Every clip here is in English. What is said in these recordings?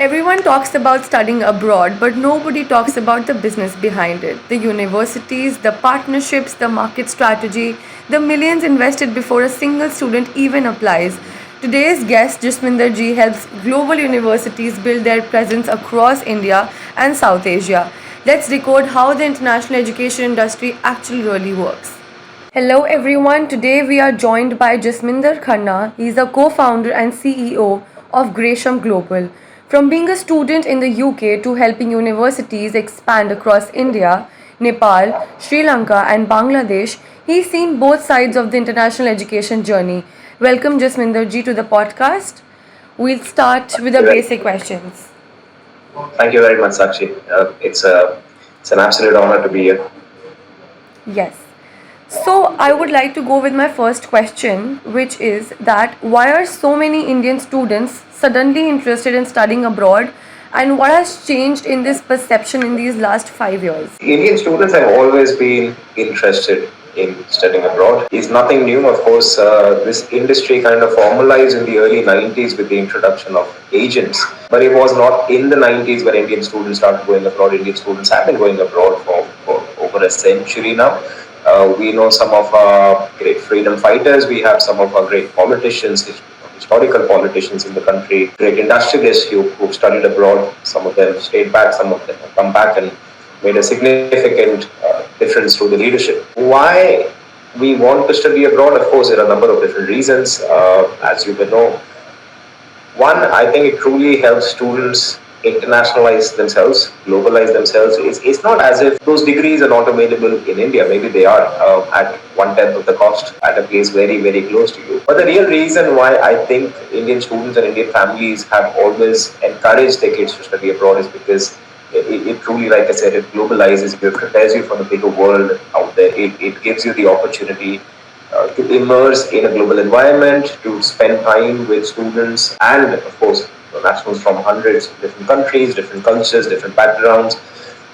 Everyone talks about studying abroad, but nobody talks about the business behind it. The universities, the partnerships, the market strategy, the millions invested before a single student even applies. Today's guest, Jasminder Ji, helps global universities build their presence across India and South Asia. Let's decode how the international education industry actually really works. Hello everyone, today we are joined by Jasminder Khanna. He is a co-founder and CEO of Gresham Global. From being a student in the UK to helping universities expand across India, Nepal, Sri Lanka and Bangladesh, he's seen both sides of the international education journey. Welcome Jasminder ji to the podcast. We'll start with the basic questions. Thank you very much, Sakshi. It's an absolute honor to be here. Yes. So I would like to go with my first question, which is that why are so many Indian students suddenly interested in studying abroad, and what has changed in this perception in these last 5 years? Indian students have always been interested in studying abroad. It's nothing new, of course. This industry kind of formalized in the early 90s with the introduction of agents. But it was not in the 90s when Indian students started going abroad. Indian students have been going abroad for over a century now. We know some of our great freedom fighters. We have some of our great politicians, historical politicians in the country, great industrialists who've studied abroad. Some of them stayed back, some of them have come back and made a significant difference through the leadership. Why we want to study abroad? Of course, there are a number of different reasons, as you will know. One, I think it truly helps students internationalize themselves, globalize themselves. It's not as if those degrees are not available in India. Maybe they are at 1/10 of the cost at a place very, very close to you. But the real reason why I think Indian students and Indian families have always encouraged their kids to study abroad is because it truly, like I said, it globalizes you, it prepares you for the bigger world out there. It gives you the opportunity to immerse in a global environment, to spend time with students and, of course, nationals from hundreds of different countries, different cultures, different backgrounds.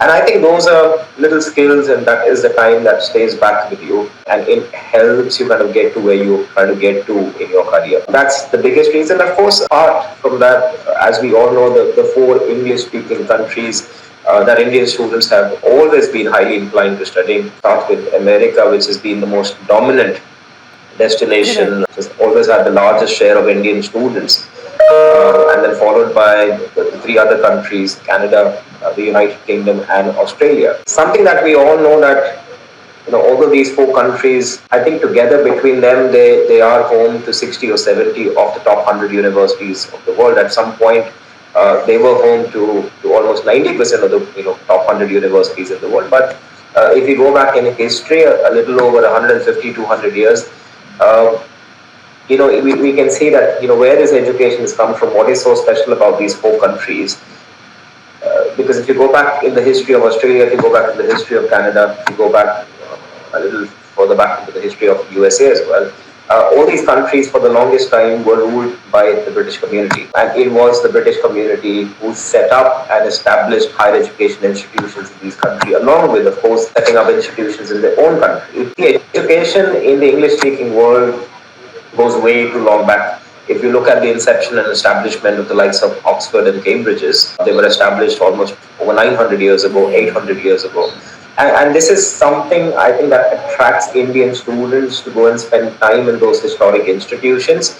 And I think those are little skills, and that is the time that stays back with you, and it helps you kind of get to where you're trying to get to in your career. That's the biggest reason. Of course, apart from that, as we all know, the four English-speaking countries that Indian students have always been highly inclined to studying. Start with America, which has been the most dominant destination, has always had the largest share of Indian students. And then followed by the three other countries, Canada, the United Kingdom and Australia. Something that we all know that, although these four countries, I think together between them, they are home to 60 or 70 of the top 100 universities of the world. At some point, they were home to almost 90% of the top 100 universities in the world. But if you go back in history, a little over 150, 200 years, we can see that, where this education has come from, what is so special about these four countries. Because if you go back in the history of Australia, if you go back in the history of Canada, if you go back a little further back into the history of USA as well, all these countries for the longest time were ruled by the British community. And it was the British community who set up and established higher education institutions in these countries, along with, of course, setting up institutions in their own country. The education in the English-speaking world goes way too long back. If you look at the inception and establishment of the likes of Oxford and Cambridge's, they were established almost over 900 years ago, 800 years ago. And this is something I think that attracts Indian students to go and spend time in those historic institutions,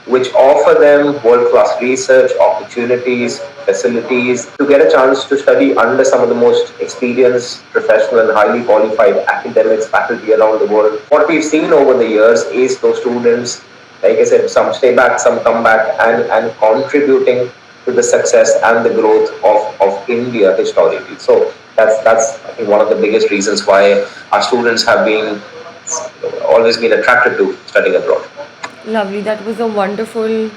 which offer them world-class research, opportunities, facilities, to get a chance to study under some of the most experienced, professional and highly qualified academics, faculty around the world. What we've seen over the years is those students, like I said, some stay back, some come back, and contributing to the success and the growth of India historically. So that's I think one of the biggest reasons why our students have always been attracted to studying abroad. Lovely. That was a wonderful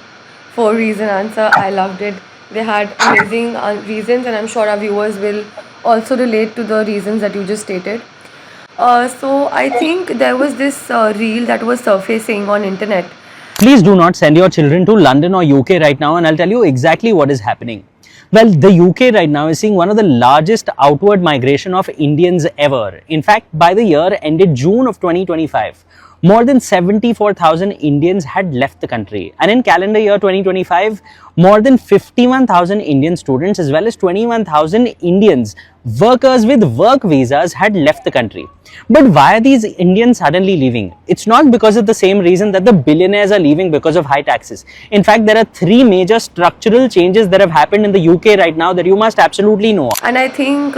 4-reason answer. I loved it. They had amazing reasons, and I'm sure our viewers will also relate to the reasons that you just stated. So I think there was this reel that was surfacing on internet. Please do not send your children to London or UK right now, and I'll tell you exactly what is happening. Well, the UK right now is seeing one of the largest outward migration of Indians ever. In fact, by the year ended June of 2025, more than 74,000 Indians had left the country. And in calendar year 2025, more than 51,000 Indian students as well as 21,000 Indians, workers with work visas, had left the country. But why are these Indians suddenly leaving? It's not because of the same reason that the billionaires are leaving because of high taxes. In fact, there are three major structural changes that have happened in the UK right now that you must absolutely know. And I think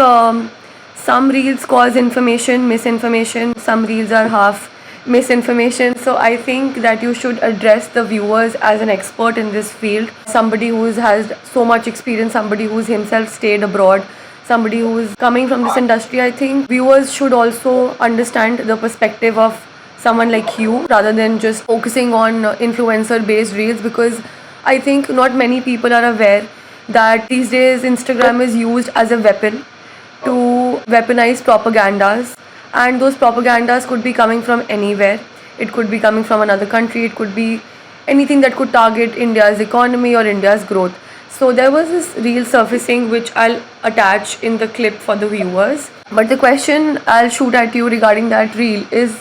some reels cause information, misinformation. Some reels are half misinformation. So I think that you should address the viewers as an expert in this field. Somebody who has so much experience, somebody who's himself stayed abroad, somebody who's coming from this industry. I think viewers should also understand the perspective of someone like you rather than just focusing on influencer based reels, because I think not many people are aware that these days Instagram is used as a weapon to weaponize propagandas, and those propagandas could be coming from anywhere. It could be coming from another country, it could be anything that could target India's economy or India's growth. So there was this reel surfacing which I'll attach in the clip for the viewers. But the question I'll shoot at you regarding that reel is,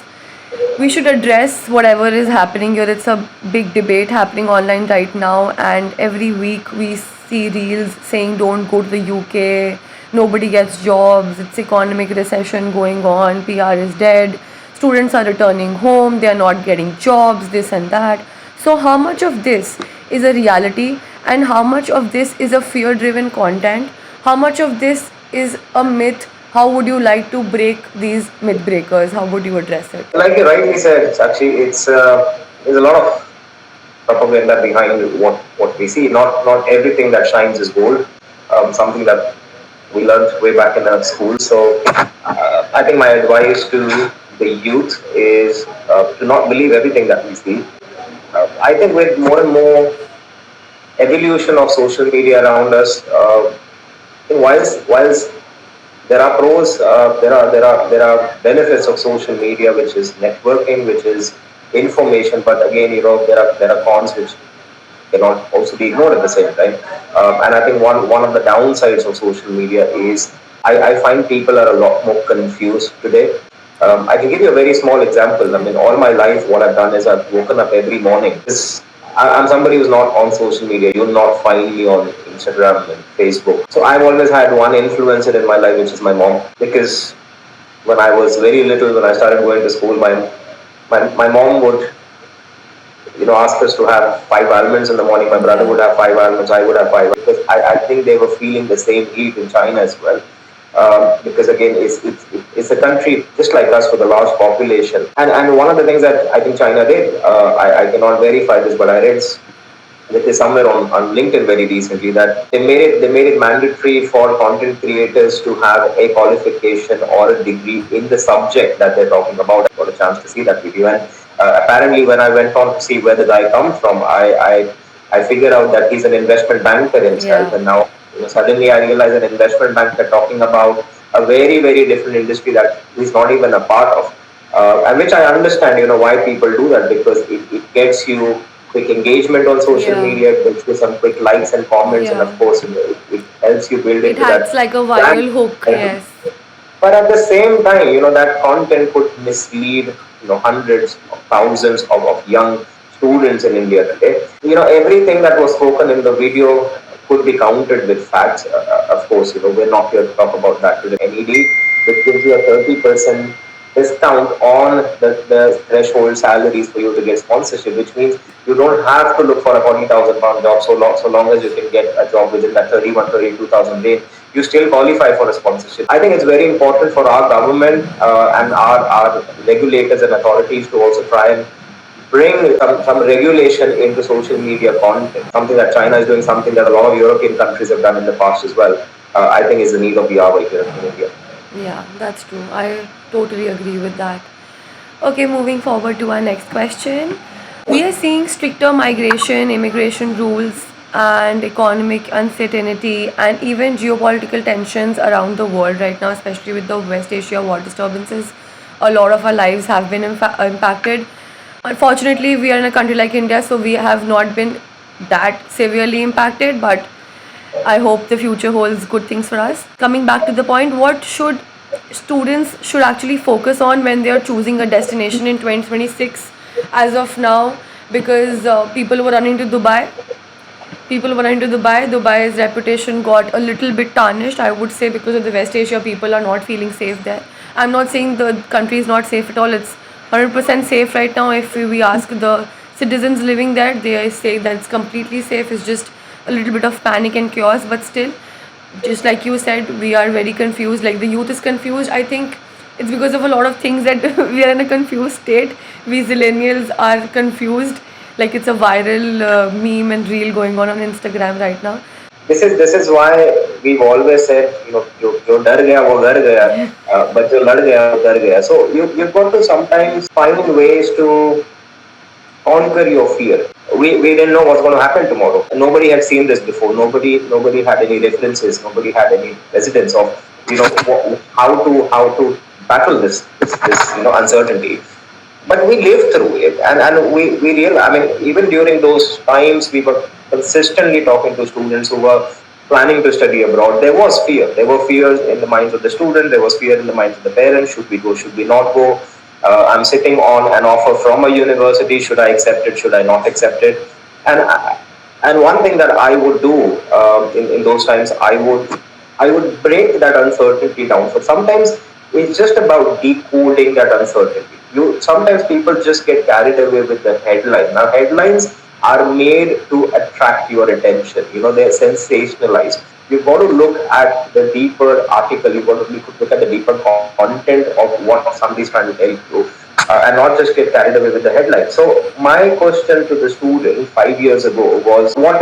we should address whatever is happening here. It's a big debate happening online right now, and every week we see reels saying don't go to the UK, nobody gets jobs, it's economic recession going on, PR is dead, students are returning home, they are not getting jobs, this and that. So how much of this is a reality and how much of this is a fear driven content? How much of this is a myth? How would you like to break these myth breakers? How would you address it? Like you rightly said, it's there's a lot of propaganda behind what we see. Not everything that shines is gold. Something that we learned way back in our school. So I think my advice to the youth is to not believe everything that we see. I think with more and more evolution of social media around us, whilst there are pros, there are benefits of social media, which is networking, which is information. But again, there are cons which cannot also be ignored at the same time. And I think one of the downsides of social media is I find people are a lot more confused today. I can give you a very small example. I mean, all my life, what I've done is I've woken up every morning. I'm somebody who's not on social media. You'll not find me on Instagram and Facebook. So I've always had one influencer in my life, which is my mom. Because when I was very little, when I started going to school, my mom would ask us to have 5 almonds in the morning. My brother would have 5 almonds, I would have 5, because I think they were feeling the same heat in China as well. Because again, it's a country just like us with a large population. And one of the things that I think China did, I cannot verify this, but I read this somewhere on LinkedIn very recently, that they made it mandatory for content creators to have a qualification or a degree in the subject that they're talking about. I got a chance to see that video, and apparently when I went on to see where the guy comes from, I figured out that he's an investment banker himself. Yeah. And now suddenly I realize an investment banker talking about a very, very different industry that he's not even a part of. And which I understand, why people do that, because it gets you quick engagement on social Yeah. media, it gets you some quick likes and comments, and Yeah. of course, it helps you build It into that acts like a brand. viral hook, yes. But at the same time, that content could mislead, hundreds of thousands of young students in India today. Everything that was spoken in the video could be countered with facts. Of course, we're not here to talk about that today. NED, which gives you a 30% discount on the threshold salaries for you to get sponsorship, which means you don't have to look for a 40,000 pound job. So long as you can get a job within that 32,000 range, you still qualify for a sponsorship. I think it's very important for our government and our regulators and authorities to also try and bring some regulation into social media content, something that China is doing, something that a lot of European countries have done in the past as well. I think is the need of the hour here in India. Yeah, that's true. I totally agree with that. Okay, moving forward to our next question. We are seeing stricter migration, immigration rules, and economic uncertainty, and even geopolitical tensions around the world right now, especially with the West Asia war disturbances. A lot of our lives have been impacted. Unfortunately, we are in a country like India, so we have not been that severely impacted, but I hope the future holds good things for us. Coming back to the point, what should students should actually focus on when they are choosing a destination in 2026 as of now, because people were running to Dubai. People were running to Dubai. Dubai's reputation got a little bit tarnished, I would say, because of the West Asia. People are not feeling safe there. I'm not saying the country is not safe at all. It's 100% safe right now. If we ask the citizens living there, they say that it's completely safe. It's just a little bit of panic and chaos, but still, just like you said, we are very confused. Like the youth is confused. I think it's because of a lot of things that we are in a confused state. We zillennials are confused. Like it's a viral meme and reel going on Instagram right now. This is why we've always said, जो डर गया वो घर गया, but जो लड़ गया वो डर गया. So you've got to sometimes find ways to conquer your fear. We didn't know what's going to happen tomorrow. Nobody had seen this before. Nobody had any references. Nobody had any evidence of how to battle this uncertainty. But we lived through it, and we real. I mean, even during those times, we were consistently talking to students who were planning to study abroad. There was fear. There were fears in the minds of the student. There was fear in the minds of the parents. Should we go? Should we not go? I'm sitting on an offer from a university. Should I accept it? Should I not accept it? And one thing that I would do in those times, I would break that uncertainty down. So sometimes it's just about decoding that uncertainty. Sometimes people just get carried away with the headline. Now headlines are made to attract your attention. They're sensationalized. You've got to look at the deeper article. You've got to look at the deeper content of what somebody's trying to tell you, and not just get carried away with the headline. So my question to the student 5 years ago was, what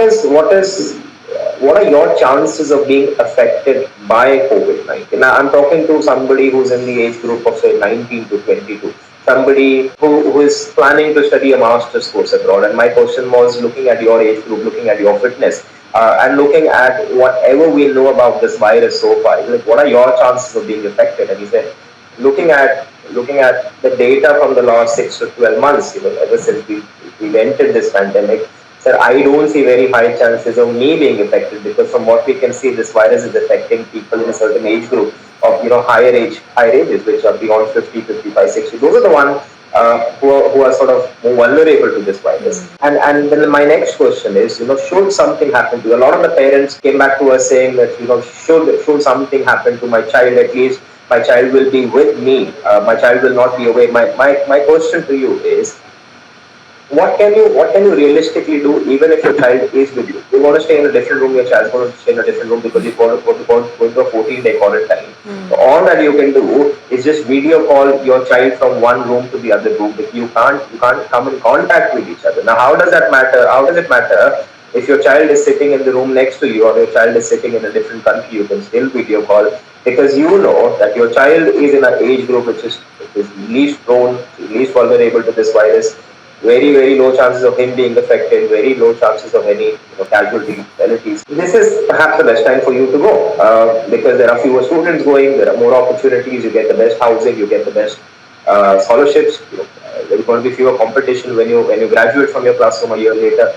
are your chances of being affected by COVID-19? Now, I'm talking to somebody who's in the age group of, say, 19 to 22, somebody who is planning to study a master's course abroad. And my question was, looking at your age group, looking at your fitness, and looking at whatever we know about this virus so far, like, what are your chances of being affected? And he said, looking at the data from the last 6 to 12 months, ever since we entered this pandemic, sir, I don't see very high chances of me being affected, because from what we can see, this virus is affecting people in a certain age group of higher ages, which are beyond 50, 55, 60. Those are the ones who are sort of more vulnerable to this virus. And then my next question is, should something happen to you? A lot of the parents came back to us saying that, should something happen to my child, at least my child will be with me. My child will not be away. My question to you is, what can you realistically do, even if your child is with you? You want to stay in a different room, your child's going to stay in a different room because you've got to go into a 14-day quarantine. So all that you can do is just video call your child from one room to the other room. But you can't come in contact with each other. Now, how does that matter? How does it matter if your child is sitting in the room next to you, or your child is sitting in a different country? You can still video call, because you know that your child is in an age group which is least prone, least vulnerable to this virus. Very, very low chances of him being affected, very low chances of any casualty fatalities. This is perhaps the best time for you to go, because there are fewer students going, there are more opportunities, you get the best housing, you get the best scholarships. There's going to be fewer competition when you graduate from your classroom a year later.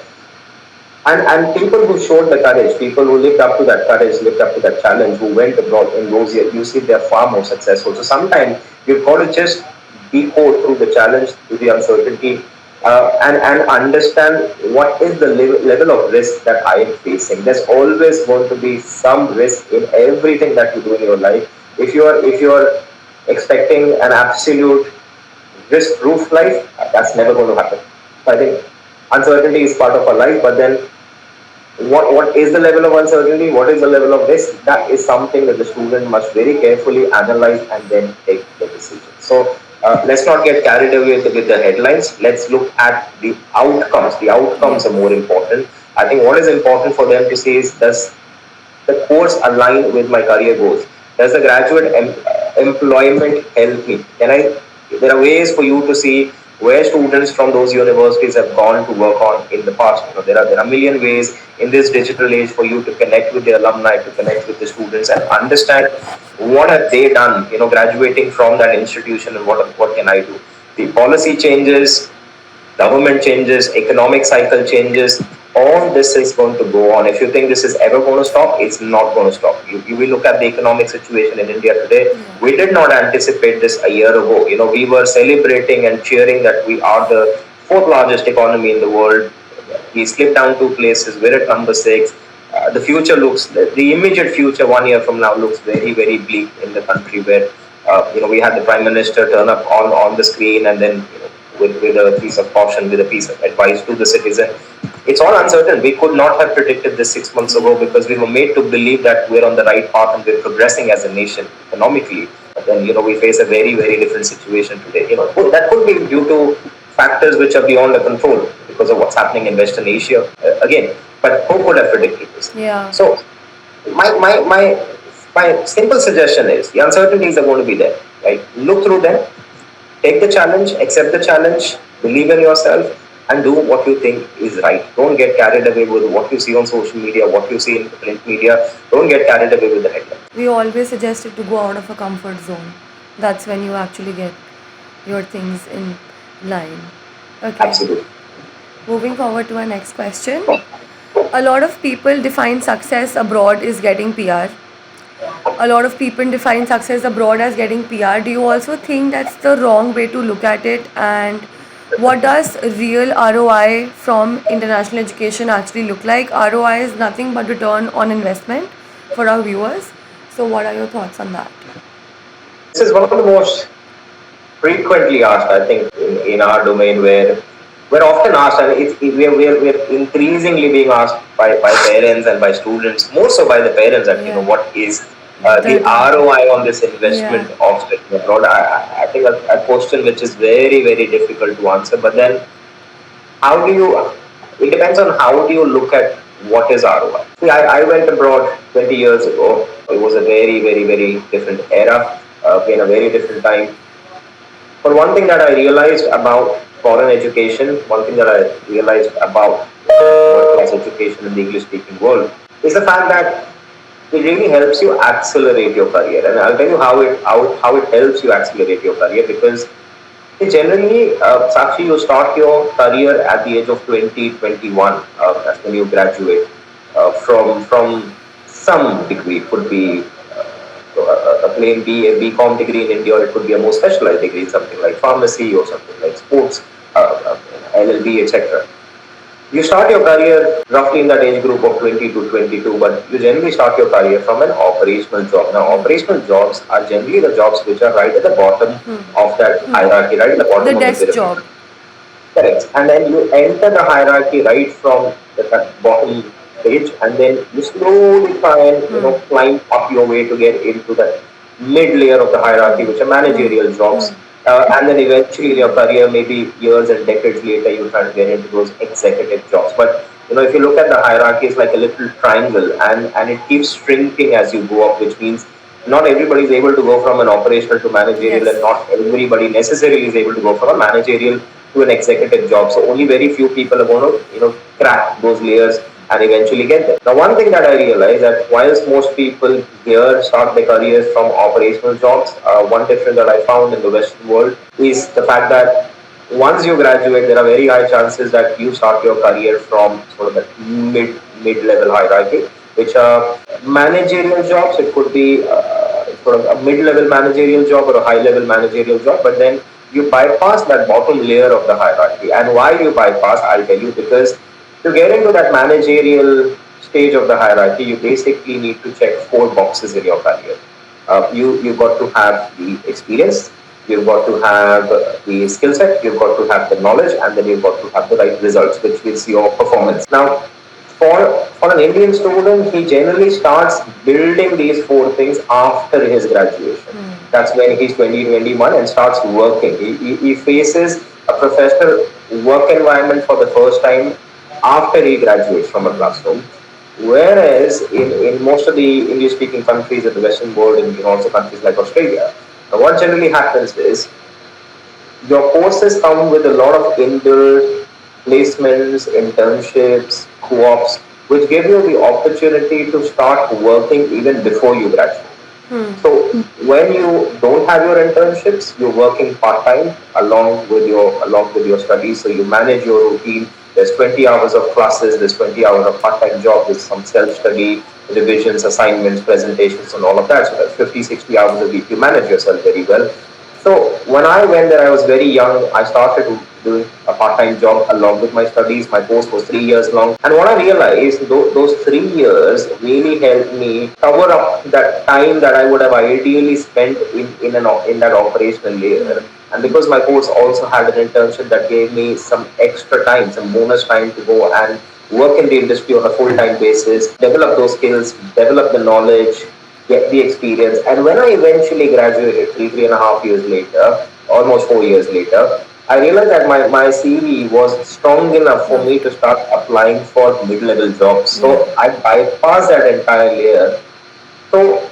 And people who showed the courage, people who lived up to that courage, lived up to that challenge, who went abroad in those years, you see they're far more successful. So sometimes you've got to just decode through the challenge, through the uncertainty, and understand what is the level of risk that I am facing. There's always going to be some risk in everything that you do in your life. If you're expecting an absolute risk-proof life, that's never going to happen. So I think uncertainty is part of our life, but then what is the level of uncertainty? What is the level of risk? That is something that the student must very carefully analyze and then take the decision. So let's not get carried away with the headlines. Let's look at the outcomes. The outcomes are more important. I think what is important for them to see is, does the course align with my career goals? Does the graduate employment help me? There are ways for you to see where students from those universities have gone to work on in the past. There are a million ways in this digital age for you to connect with the alumni, to connect with the students, and understand what have they done, graduating from that institution, and what can I do. The policy changes, government changes, economic cycle changes, all this is going to go on. If you think this is ever going to stop, it's not going to stop. You will look at the economic situation in India today. We did not anticipate this a year ago. We were celebrating and cheering that we are the fourth largest economy in the world. We slipped down two places. We're at number six. The future looks, the immediate future 1 year from now looks very, very bleak in the country where, we had the prime minister turn up on the screen and then, with a piece of caution, with a piece of advice to the citizen. It's all uncertain. We could not have predicted this 6 months ago because we were made to believe that we're on the right path and we're progressing as a nation economically. But then, we face a very, very different situation today. That could be due to factors which are beyond our control because of what's happening in Western Asia again. But who could have predicted this? Yeah. So, my simple suggestion is the uncertainties are going to be there. Right? Look through them, take the challenge, accept the challenge, believe in yourself, and do what you think is right. Don't get carried away with what you see on social media, what you see in the print media. Don't get carried away with the headlines. We always suggested to go out of a comfort zone. That's when you actually get your things in line. Okay. Absolutely. Moving forward to our next question. A lot of people define success abroad is getting PR. A lot of people define success abroad as getting PR. Do you also think that's the wrong way to look at it? And what does real ROI from international education actually look like? ROI is nothing but return on investment for our viewers. So, what are your thoughts on that? This is one of the most frequently asked, I think, in our domain where we're often asked, and we're increasingly being asked by parents and by students, more so by the parents, that, what is the ROI on this investment of studying abroad. I think a question which is very, very difficult to answer. But then, it depends on how do you look at what is ROI. See, I went abroad 20 years ago. It was a very, very, very different era, in a very different time. But one thing that I realized about foreign education, one thing that I realized about world-class education in the English-speaking world, is the fact that it really helps you accelerate your career. And I'll tell you how it helps you accelerate your career, because generally, Sakshi, you start your career at the age of 20, 21. That's when you graduate from some degree. It could be a plain a BCom degree in India, or it could be a more specialized degree, something like pharmacy or something like sports, LLB, etc. You start your career roughly in that age group of 20 to 22, but you generally start your career from an operational job. Now, operational jobs are generally the jobs which are right at the bottom of that hierarchy, right at the bottom of the pyramid. Job. Correct. And then you enter the hierarchy right from the bottom stage, and then you slowly try and climb up your way to get into the mid layer of the hierarchy, which are managerial jobs. And then eventually in your career, maybe years and decades later, you try to get into those executive jobs. But if you look at the hierarchy, it's like a little triangle, and it keeps shrinking as you go up, which means not everybody is able to go from an operational to managerial, and not everybody necessarily is able to go from a managerial to an executive job. So only very few people are going to crack those layers and eventually get there. Now, one thing that I realized, that whilst most people here start their careers from operational jobs, one difference that I found in the Western world is the fact that once you graduate, there are very high chances that you start your career from sort of the mid-level hierarchy, which are managerial jobs. It could be sort of a mid-level managerial job or a high-level managerial job, but then you bypass that bottom layer of the hierarchy. And why you bypass, I'll tell you, because to get into that managerial stage of the hierarchy, you basically need to check 4 boxes in your career. You've got to have the experience, you've got to have the skill set, you've got to have the knowledge, and then you've got to have the right results, which is your performance. Now, for an Indian student, he generally starts building these 4 things after his graduation. That's when he's 20, 21 and starts working. He faces a professional work environment for the first time after he graduates from a classroom. Whereas in most of the English-speaking countries in the Western world, and also countries like Australia, what generally happens is your courses come with a lot of inbuilt placements, internships, co-ops, which give you the opportunity to start working even before you graduate. So when you don't have your internships, you're working part-time along with your studies. So you manage your routine, There's 20 hours of classes, there's 20 hours of part-time job, there's some self-study, revisions, assignments, presentations, and all of that. So that's 50, 60 hours a week. You manage yourself very well. So when I went there, I was very young. I started doing a part-time job along with my studies. My course was 3 years long. And what I realized, those 3 years really helped me cover up that time that I would have ideally spent in that operational layer. And because my course also had an internship that gave me some extra time, some bonus time to go and work in the industry on a full-time basis, develop those skills, develop the knowledge, get the experience. And when I eventually graduated, 3.5 years later, almost 4 years later, I realized that my CV was strong enough for me to start applying for mid-level jobs. So I bypassed that entire layer. So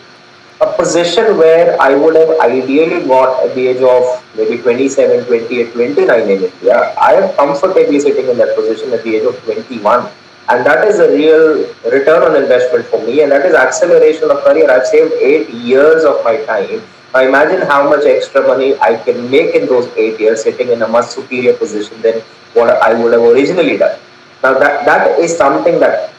a position where I would have ideally got at the age of maybe 27, 28, 29 in India, I am comfortably sitting in that position at the age of 21. And that is a real return on investment for me, and that is acceleration of career. I've saved 8 years of my time. Now imagine how much extra money I can make in those 8 years sitting in a much superior position than what I would have originally done. Now that is something that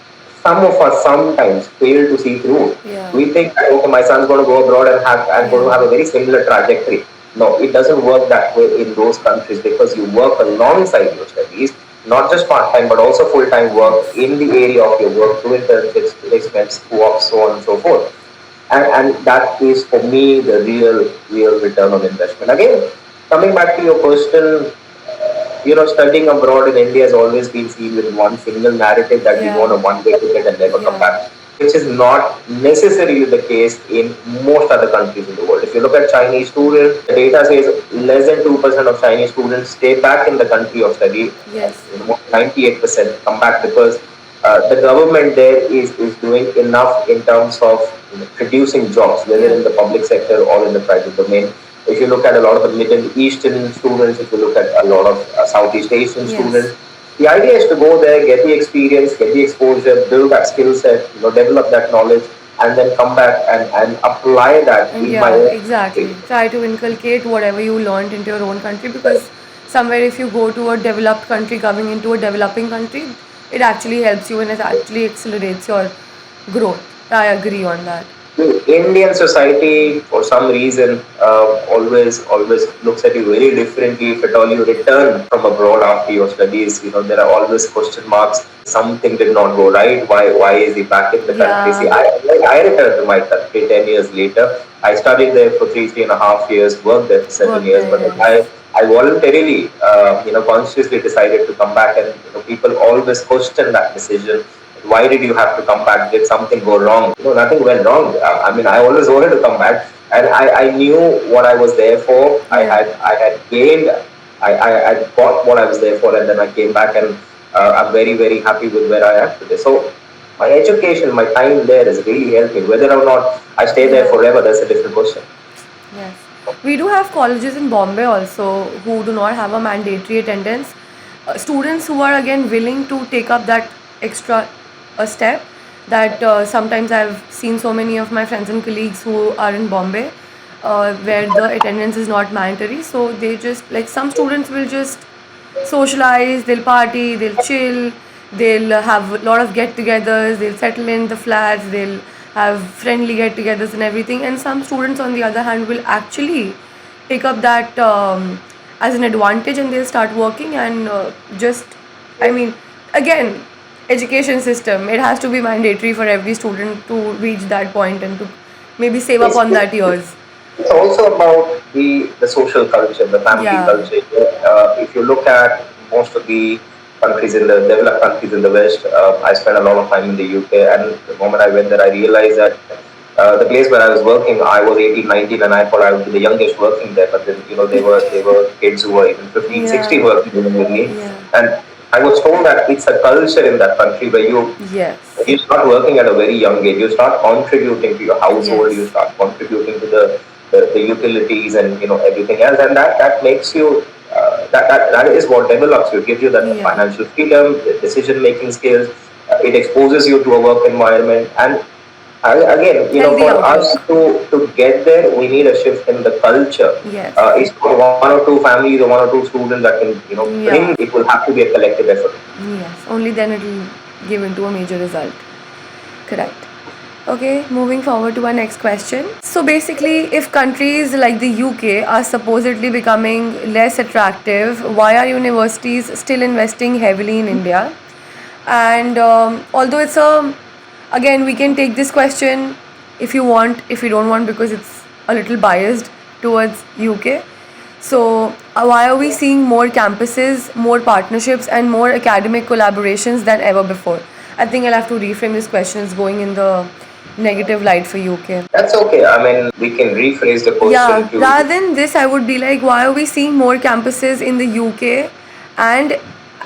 some of us sometimes fail to see through. Yeah. We think, okay, my son's going to go abroad and going to have a very similar trajectory. No, it doesn't work that way in those countries because you work alongside your studies, not just part time but also full time work in the area of your work, through internships, placements, co-ops, so on and so forth. And that is for me the real return on investment. Again, coming back to your question, studying abroad in India has always been seen with one single narrative that we go on a one-way ticket and never come back, which is not necessarily the case in most other countries in the world. If you look at Chinese students, the data says less than 2% of Chinese students stay back in the country of study. Yes. 98% come back because the government there is doing enough in terms of producing jobs, whether in the public sector or in the private domain. If you look at a lot of the Middle Eastern students, if you look at a lot of Southeast Asian students, the idea is to go there, get the experience, get the exposure, build that skill set, develop that knowledge, and then come back and apply that in my own Exactly. country. Try to inculcate whatever you learned into your own country, because somewhere if you go to a developed country coming into a developing country, it actually helps you and it actually accelerates your growth. I agree on that. Indian society, for some reason, always looks at you very differently. If at all you return from abroad after your studies, there are always question marks. Something did not go right. Why is he back in the country? See, I returned to my country 10 years later. I studied there for 3.5 years, worked there for 7 years, but I voluntarily, consciously decided to come back, and people always question that decision. Why did you have to come back? Did something go wrong? Nothing went wrong. I mean, I always wanted to come back, and I knew what I was there for. I had gained, I got what I was there for, and then I came back, and I'm very, very happy with where I am today. So my education, my time there has really helped me. Whether or not I stay there forever, that's a different question. Yes. We do have colleges in Bombay also who do not have a mandatory attendance. Students who are again willing to take up that extra a step, that sometimes I've seen so many of my friends and colleagues who are in Bombay where the attendance is not mandatory. So they just, like, some students will just socialize, they'll party, they'll chill, they'll have a lot of get-togethers, they'll settle in the flats, they'll have friendly get-togethers and everything. And some students, on the other hand, will actually take up that as an advantage, and they'll start working and again, education system, it has to be mandatory for every student to reach that point and to maybe save up on that years. It's also about the social culture, the family culture. If you look at most of the countries in the developed countries in the West, I spent a lot of time in the UK, and the moment I went there, I realized that the place where I was working, I was 18, 19, and I thought I would be the youngest working there. But then, they were kids who were even 15, 16 working with me, and I was told that it's a culture in that country where you start working at a very young age. You start contributing to your household. You start contributing to the utilities and everything else, and that makes you that is what develops you. It gives you that financial freedom, the decision making skills. It exposes you to a work environment, and Again, Healthy for us outlook. to get there, we need a shift in the culture. Yes. It's not one or two families or one or two students that can, bring. Yeah. It will have to be a collective effort. Yes. Only then it will give into a major result. Correct. Okay, moving forward to our next question. So basically, if countries like the UK are supposedly becoming less attractive, why are universities still investing heavily in India? And although it's again, we can take this question if you want, if you don't want, because it's a little biased towards UK. So, why are we seeing more campuses, more partnerships, and more academic collaborations than ever before? I think I'll have to reframe this question as going in the negative light for UK. That's okay. I mean, we can rephrase the question Yeah, to. rather than this, I would be like, why are we seeing more campuses in the UK? And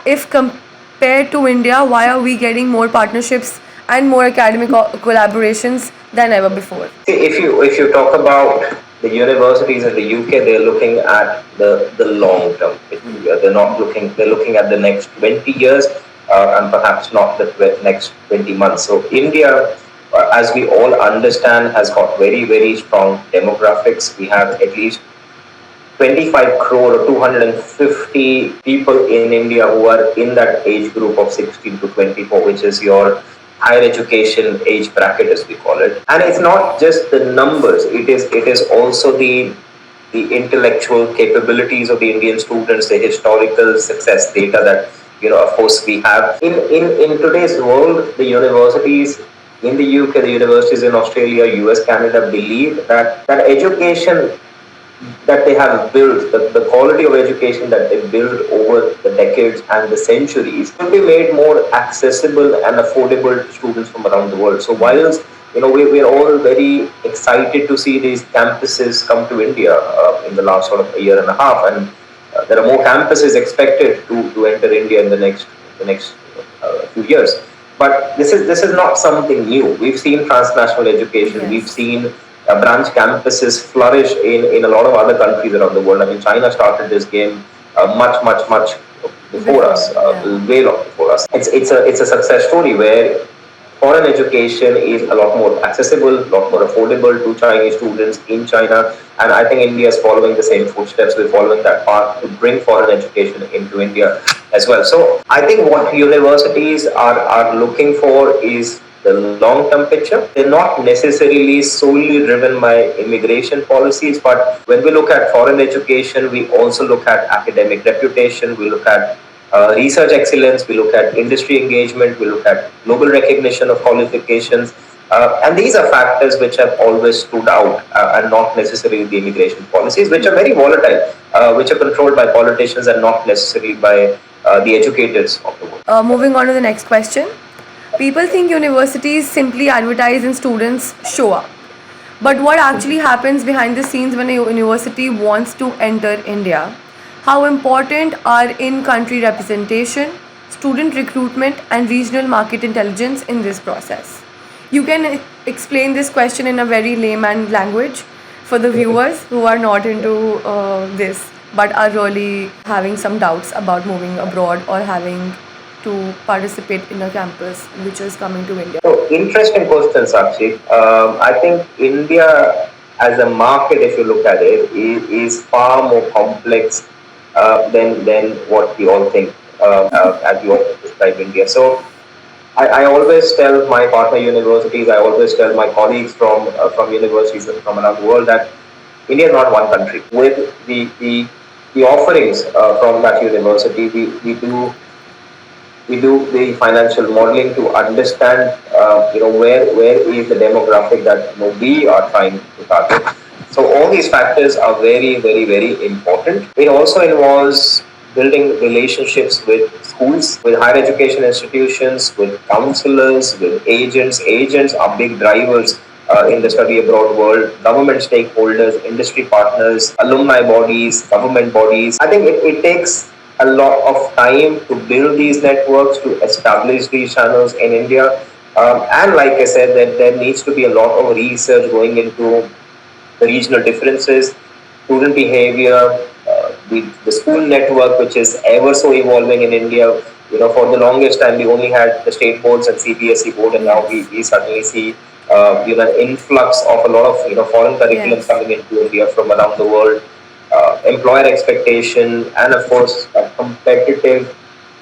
if compared to India, why are we getting more partnerships and more academic collaborations than ever before? See, if you talk about the universities in the UK, they're looking at the long term. They're looking at the next 20 years, and perhaps not the next 20 months. So India, as we all understand, has got very very strong demographics. We have at least 25 crore or 250 people in India who are in that age group of 16 to 24, which is your higher education age bracket, as we call it. And it's not just the numbers; it is also the intellectual capabilities of the Indian students, the historical success data that, of course, we have in today's world. The universities in the UK, the universities in Australia, US, Canada believe that education that they have built, the quality of education that they built over the decades and the centuries, will be made more accessible and affordable to students from around the world. So whilst we're all very excited to see these campuses come to India in the last sort of a year and a half, and there are more campuses expected to enter India in the next few years. But this is not something new. We've seen transnational education. We've Yes. seen branch campuses flourish in a lot of other countries around the world. I mean, China started this game much, much, much before Before, us, yeah. way long before us. It's a success story where foreign education is a lot more accessible, a lot more affordable to Chinese students in China. And I think India is following the same footsteps. We're following that path to bring foreign education into India as well. So I think what universities are looking for is the long-term picture. They're not necessarily solely driven by immigration policies, but when we look at foreign education, we also look at academic reputation, we look at research excellence, we look at industry engagement, we look at global recognition of qualifications. And these are factors which have always stood out, and not necessarily the immigration policies, which are very volatile, which are controlled by politicians and not necessarily by the educators of the world. Moving on to the next question. People think universities simply advertise and students show up. But what actually happens behind the scenes when a university wants to enter India? How important are in country representation, student recruitment, and regional market intelligence in this process? You can explain this question in a very layman language for the viewers who are not into this but are really having some doubts about moving abroad or having to participate in a campus which is coming to India. So interesting question, Sakshi. I think India as a market, if you look at it, is far more complex than what we all think, as you all describe India. So I always tell my partner universities, I always tell my colleagues from universities from around the world that India is not one country. With the offerings from that university, we do the financial modeling to understand, where is the demographic that we are trying to target. So all these factors are very, very, very important. It also involves building relationships with schools, with higher education institutions, with counselors, with agents. Agents are big drivers in the study abroad world. Government stakeholders, industry partners, alumni bodies, government bodies. I think it takes a lot of time to build these networks, to establish these channels in India. And like I said, that there needs to be a lot of research going into the regional differences, student behavior, the school network, which is ever so evolving in India. For the longest time, we only had the state boards and CBSE board, and now we suddenly see an influx of a lot of foreign curriculums Yes. coming into India from around the world, employer expectation, and of course a competitive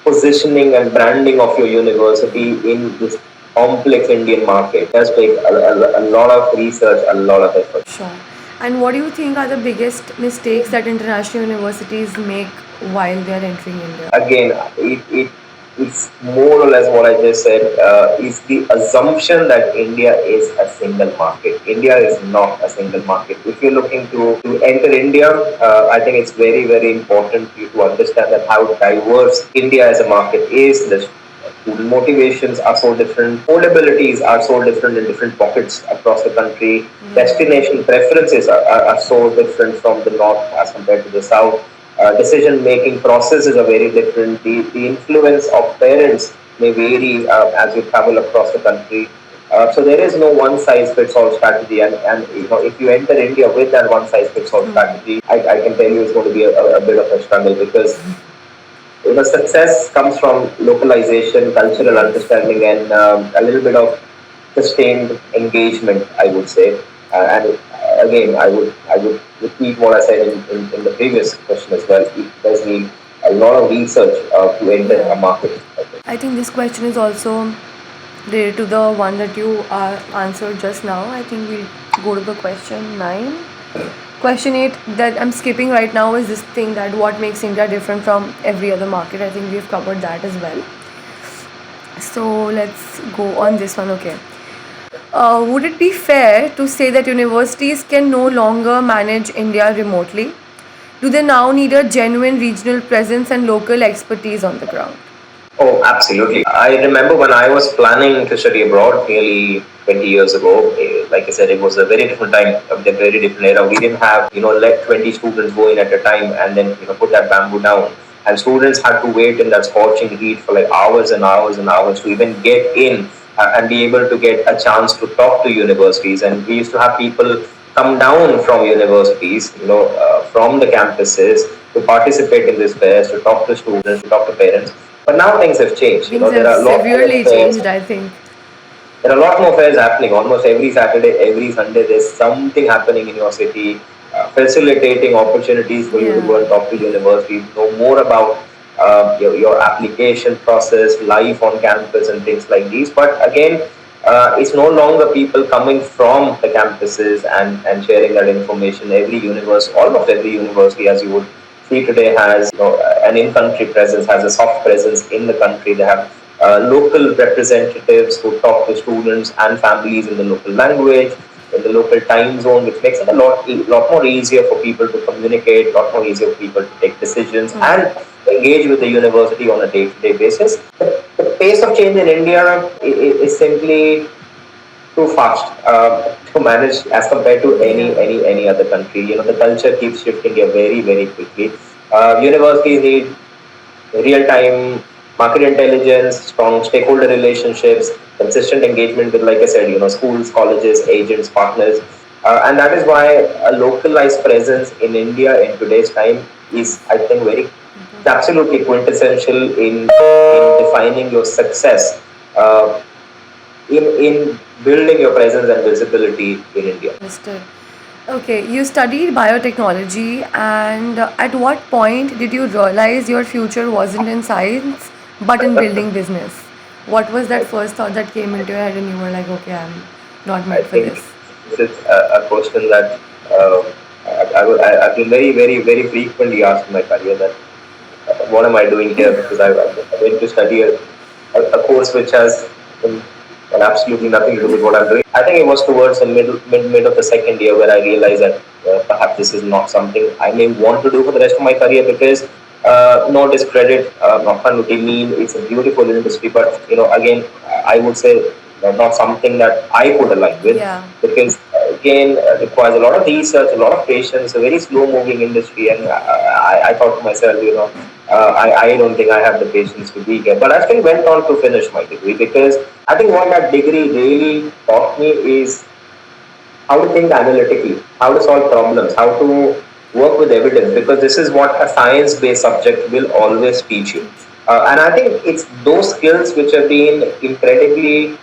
positioning and branding of your university in this complex Indian market does take a lot of research, a lot of effort. Sure. And what do you think are the biggest mistakes that international universities make while they are entering India? Again, it's more or less what I just said, is the assumption that India is a single market. India is not a single market. If you're looking to enter India, I think it's very, very important for you to understand that how diverse India as a market is. The student motivations are so different, affordabilities are so different in different pockets across the country, destination preferences are so different from the north as compared to the south. Decision making processes are very different. The influence of parents may vary as you travel across the country. So there is no one size fits all strategy, and if you enter India with that one size fits all strategy, I can tell you it's going to be a bit of a struggle, because success comes from localization, cultural Yes. understanding, and a little bit of sustained engagement, I would say. And again, I would repeat what I said in the previous question as well. It does need a lot of research to enter Yeah. a market. I think this question is also related to the one that you answered just now. I think we'll go to the question 9. Question 8 that I'm skipping right now is this thing that what makes India different from every other market. I think we've covered that as well. So let's go on this one. Okay. Would it be fair to say that universities can no longer manage India remotely? Do they now need a genuine regional presence and local expertise on the ground? Oh, absolutely. I remember when I was planning to study abroad nearly 20 years ago. Like I said, it was a very different time, a very different era. We didn't have, let 20 students go in at a time and then, put that bamboo down. And students had to wait in that scorching heat for like hours and hours and hours to even get in and be able to get a chance to talk to universities. And we used to have people come down from universities, from the campuses to participate in these fairs, to talk to students, to talk to parents. But now things have changed. Things There have are a lot more severely fairs. changed, I think. There are a lot more fairs happening almost every Saturday, every Sunday. There's something happening in your city, facilitating opportunities for you to go Yeah. and talk to universities, know more about your application process, life on campus, and things like these. But again, it's no longer people coming from the campuses and sharing that information. Every university, almost every university, as you would see today, has an in-country presence, has a soft presence in the country. They have local representatives who talk to students and families in the local language, in the local time zone, which makes it a lot more easier for people to communicate, a lot more easier for people to take decisions and engage with the university on a day-to-day basis. The pace of change in India is simply too fast to manage as compared to any Yeah. any any other country. The culture keeps shifting here very, very quickly. Universities need real-time market intelligence, strong stakeholder relationships, consistent engagement with, like I said, schools, colleges, agents, partners. And that is why a localized presence in India in today's time is, I think, it's absolutely quintessential in defining your success, in building your presence and visibility in India. Understood. Okay, you studied biotechnology, and at what point did you realize your future wasn't in science but in building business? What was that I, first thought that came into your head, and you were like, okay, I'm not I meant for think this? this is a question that I've been very, very, very frequently asked in my career, that what am I doing here? Because I went to study a course which has absolutely nothing to do with what I'm doing. I think it was towards the mid of the second year where I realized that perhaps this is not something I may want to do for the rest of my career, because no discredit, Nokhanuti mean it's a beautiful industry, but again, I would say not something that I could align with, Yeah. because again, requires a lot of research, a lot of patience, a very slow moving industry, and I thought to myself, I don't think I have the patience to be here. But I still went on to finish my degree, because I think what that degree really taught me is how to think analytically, how to solve problems, how to work with evidence, because this is what a science based subject will always teach you. And I think it's those skills which have been incredibly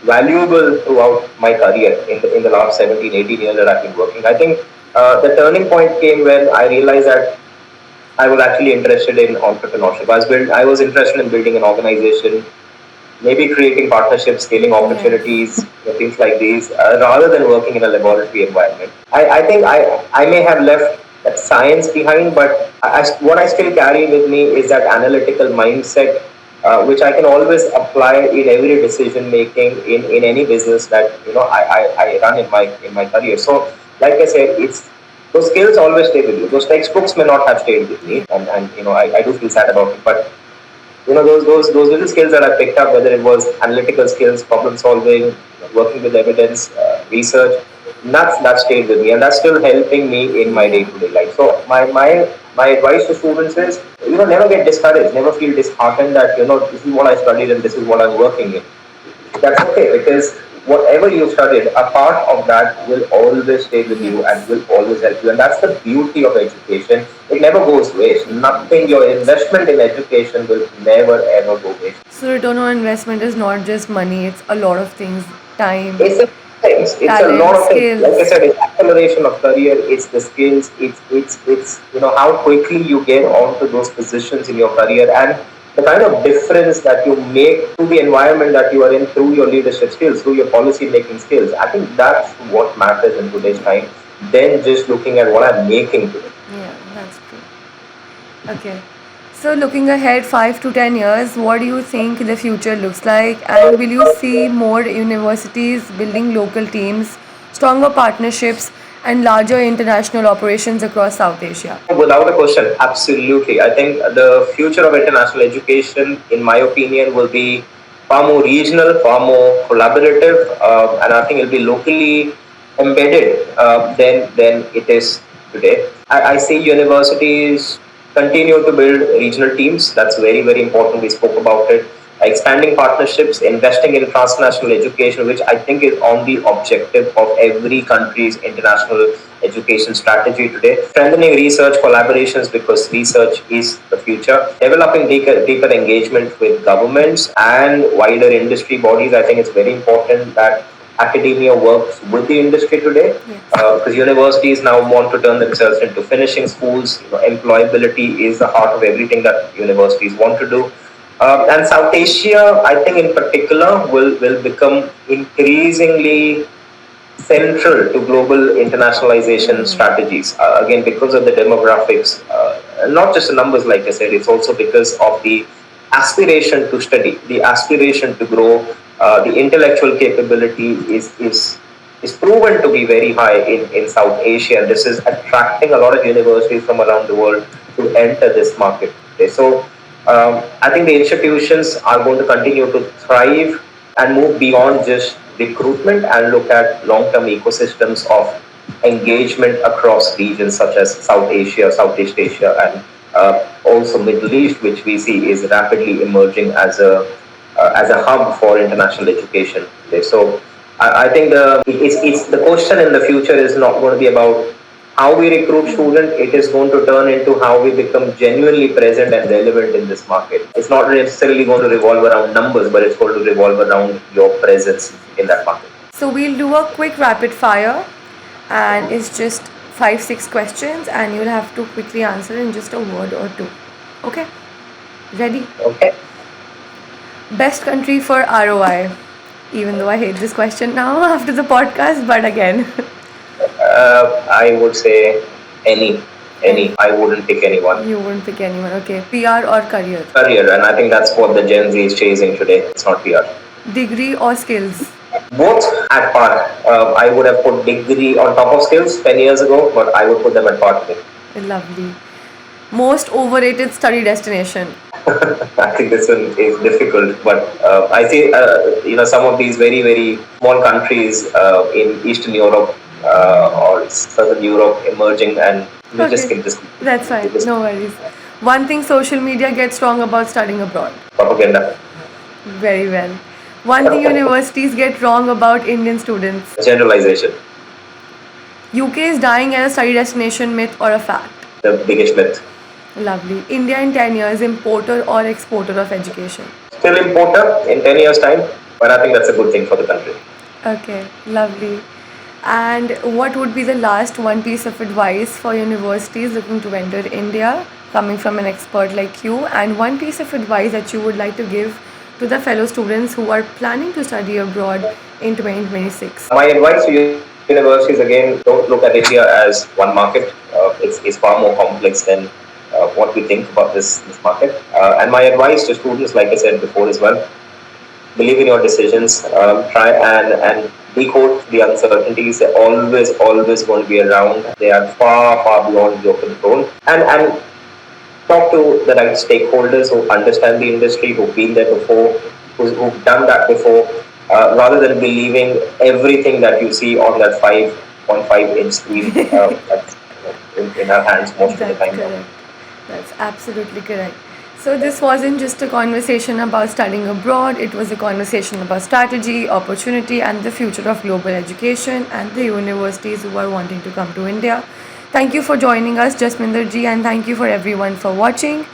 valuable throughout my career in the last 17, 18 years that I've been working. I think the turning point came when I realized that I was actually interested in entrepreneurship. I was interested in building an organization, maybe creating partnerships, scaling opportunities, things like these, rather than working in a laboratory environment. I think I may have left that science behind, but what I still carry with me is that analytical mindset, which I can always apply in every decision making in any business that I run in my career. So, like I said, it's those skills always stay with you. Those textbooks may not have stayed with me, and I do feel sad about it, but those little skills that I picked up, whether it was analytical skills, problem solving, working with evidence, research, that stayed with me, and that's still helping me in my day to day life. So my advice to students is, never get discouraged, never feel disheartened that this is what I studied and this is what I'm working in. That's okay, because whatever you studied, a part of that will always stay with you and will always help you. And that's the beauty of education. It never goes waste. Nothing, your investment in education will never ever go waste. So return on investment is not just money, it's a lot of things. Time, It's a things. It's a lot talent, of things. Like I skills. said, it's acceleration of career. It's the skills. It's how quickly you get onto those positions in your career, and the kind of difference that you make to the environment that you are in through your leadership skills, through your policy making skills. I think that's what matters in today's time. Than just looking at what I'm making today. Yeah, that's true. Okay. So looking ahead 5 to 10 years, what do you think the future looks like? And will you see more universities building local teams, stronger partnerships, and larger international operations across South Asia? Without a question, absolutely. I think the future of international education, in my opinion, will be far more regional, far more collaborative, and I think it'll be locally embedded than it is today. I see universities continue to build regional teams. That's very, very important. We spoke about it. Expanding partnerships, investing in transnational education, which I think is on the objective of every country's international education strategy today. Strengthening research collaborations, because research is the future. Developing deeper engagement with governments and wider industry bodies. I think it's very important that academia works with the industry today, because universities now want to turn themselves into finishing schools. Employability is the heart of everything that universities want to do. And South Asia, I think in particular, will become increasingly central to global internationalization strategies. Again, because of the demographics, not just the numbers, like I said, it's also because of the aspiration to study, the aspiration to grow, the intellectual capability is proven to be very high in South Asia, and this is attracting a lot of universities from around the world to enter this market today. So I think the institutions are going to continue to thrive and move beyond just recruitment and look at long-term ecosystems of engagement across regions such as South Asia, Southeast Asia, and also Middle East, which we see is rapidly emerging as a hub for international education today. So I think it's the question in the future is not going to be about how we recruit students. It is going to turn into how we become genuinely present and relevant in this market. It's not necessarily going to revolve around numbers, but it's going to revolve around your presence in that market. So we'll do a quick rapid fire, and it's just 5-6 questions, and you'll have to quickly answer in just a word or two. Okay? Ready? Okay. Best country for ROI? Even though I hate this question now after the podcast, but again. I would say any. I wouldn't pick anyone. You wouldn't pick anyone. Okay. PR or career? Career, and I think that's what the Gen Z is chasing today. It's not PR. Degree or skills? Both at par. I would have put degree on top of skills 10 years ago, but I would put them at par today. Lovely. Most overrated study destination? I think this one is difficult, but I see some of these very, very small countries in Eastern Europe or Southern Europe emerging, and we just skip this. That's fine. No worries. One thing social media gets wrong about studying abroad? Propaganda. Very well. One thing universities get wrong about Indian students? Generalization. UK is dying as a study destination, myth or a fact? The biggest myth. Lovely. India in 10 years, importer or exporter of education? Still importer in 10 years' time. But I think that's a good thing for the country. Okay, lovely. And what would be the last one piece of advice for universities looking to enter India, coming from an expert like you, and one piece of advice that you would like to give to the fellow students who are planning to study abroad in 2026? My advice to universities again: don't look at India as one market. It's far more complex than what we think about this market. And my advice to students, like I said before as well, believe in your decisions. Try and decode the uncertainties. They're always going to be around. They are far beyond your control. And talk to the right stakeholders who understand the industry, who've been there before, who've done that before, rather than believing everything that you see on that 5.5-inch screen that's in our hands most of the That's time now. correct. That's absolutely correct. So, this wasn't just a conversation about studying abroad, it was a conversation about strategy, opportunity, and the future of global education and the universities who are wanting to come to India. Thank you for joining us, Jasminder ji, and thank you for everyone for watching.